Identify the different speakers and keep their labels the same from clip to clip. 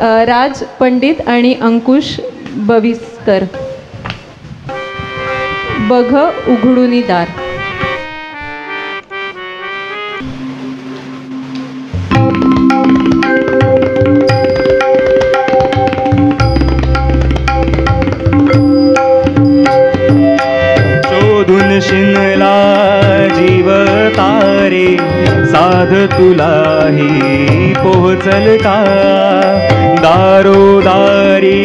Speaker 1: राज पंडित आणि अंकुश बविस्कर. बघ उघडूनी दार.
Speaker 2: शोधून शिनला जीव तारे, साध तुलाही पोहोचल का? दारोदारी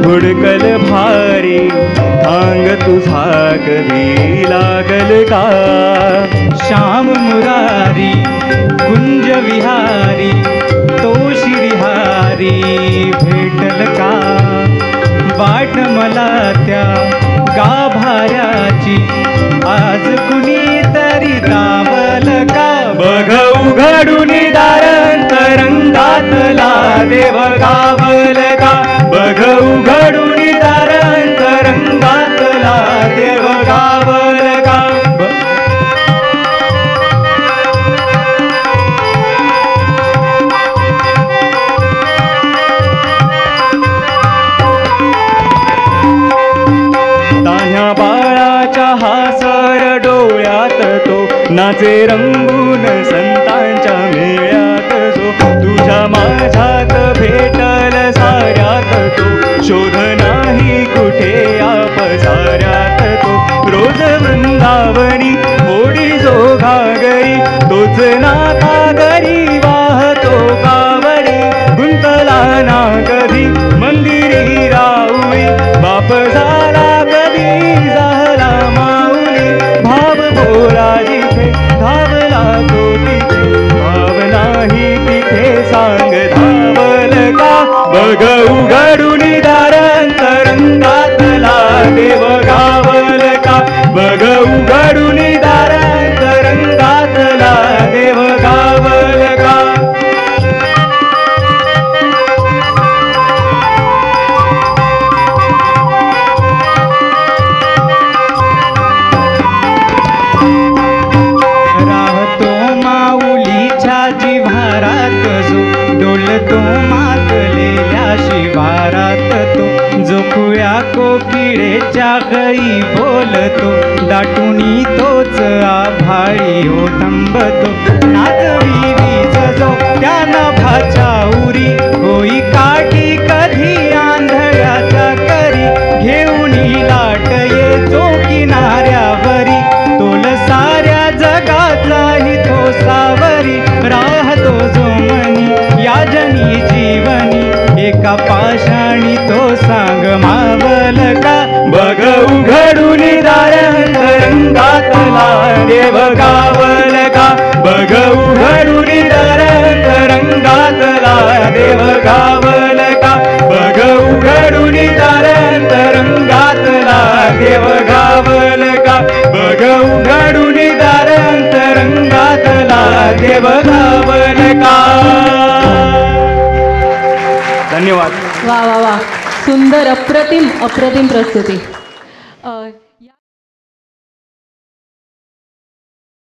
Speaker 2: हुडकल भारी, थांग तुझा कधी लागल का?
Speaker 3: श्याम मुरारी कुंज विहारी, तो श्रीहारी भेटल का? वाट मला त्या गाभाऱ्याची, आज कुणी तरी दावल का?
Speaker 2: बघ उघडून दार अंतरंगातला देव गावल का? बघ उघडून दार अंतरंगातला देव गावल का? तान्ह्या बाळाच्या हासर डोळ्यात तो नाचे रंगून संतांच्या मेळ्यात जो. तुझ्या माझ्यात भेटल साऱ्यात तो, शोध नाही कुठे या पसाऱ्यात तो. रोज वृंदावनी होडी जो घागरी, तोच नाता घरी वाहतो कावरी. गुंतला ना कधी मंदिरी राऊळी, बाप झाला कधी झाला माऊली. भाव भोळा जिथे धावला तो तिथे, भाव नाही तिथे सांग धावल का? बघ उघडून दार अंतरंगातला देव गावल का? बघ उघडून दार अंतरंगातला देव गावल का?
Speaker 3: राहतो माऊलीच्या जिव्हारात जो, डोलतो मातलेल्या शिवारात तो. जो खुळ्या कोकिळेच्या गळी बोलतो, दाटुनी तोच आभाळी हो थांबतो. नाचवी वीज जो त्या नभाच्या उरी, होई काठी कधी आंधळ्याच्या करी. घेऊनी लाट ये जो किनाऱ्यावरी, तोल साऱ्या जगाचाही तो सावरी. राहतो जो मनी या जनी जीवनी, एका पाषाणी तो सांग मावल का?
Speaker 2: बघ उघडून दार अंतरंगातला देव गावल का? बघ उघडून दार अंतरंगातला देव गावल का? बघ उघडून दार अंतरंगातला देव गावल का? बघ उघडून दार अंतरंगातला देव गावल का? धन्यवाद.
Speaker 1: वा वा वा, सुंदर, अप्रतिम अप्रतिम प्रस्तुती.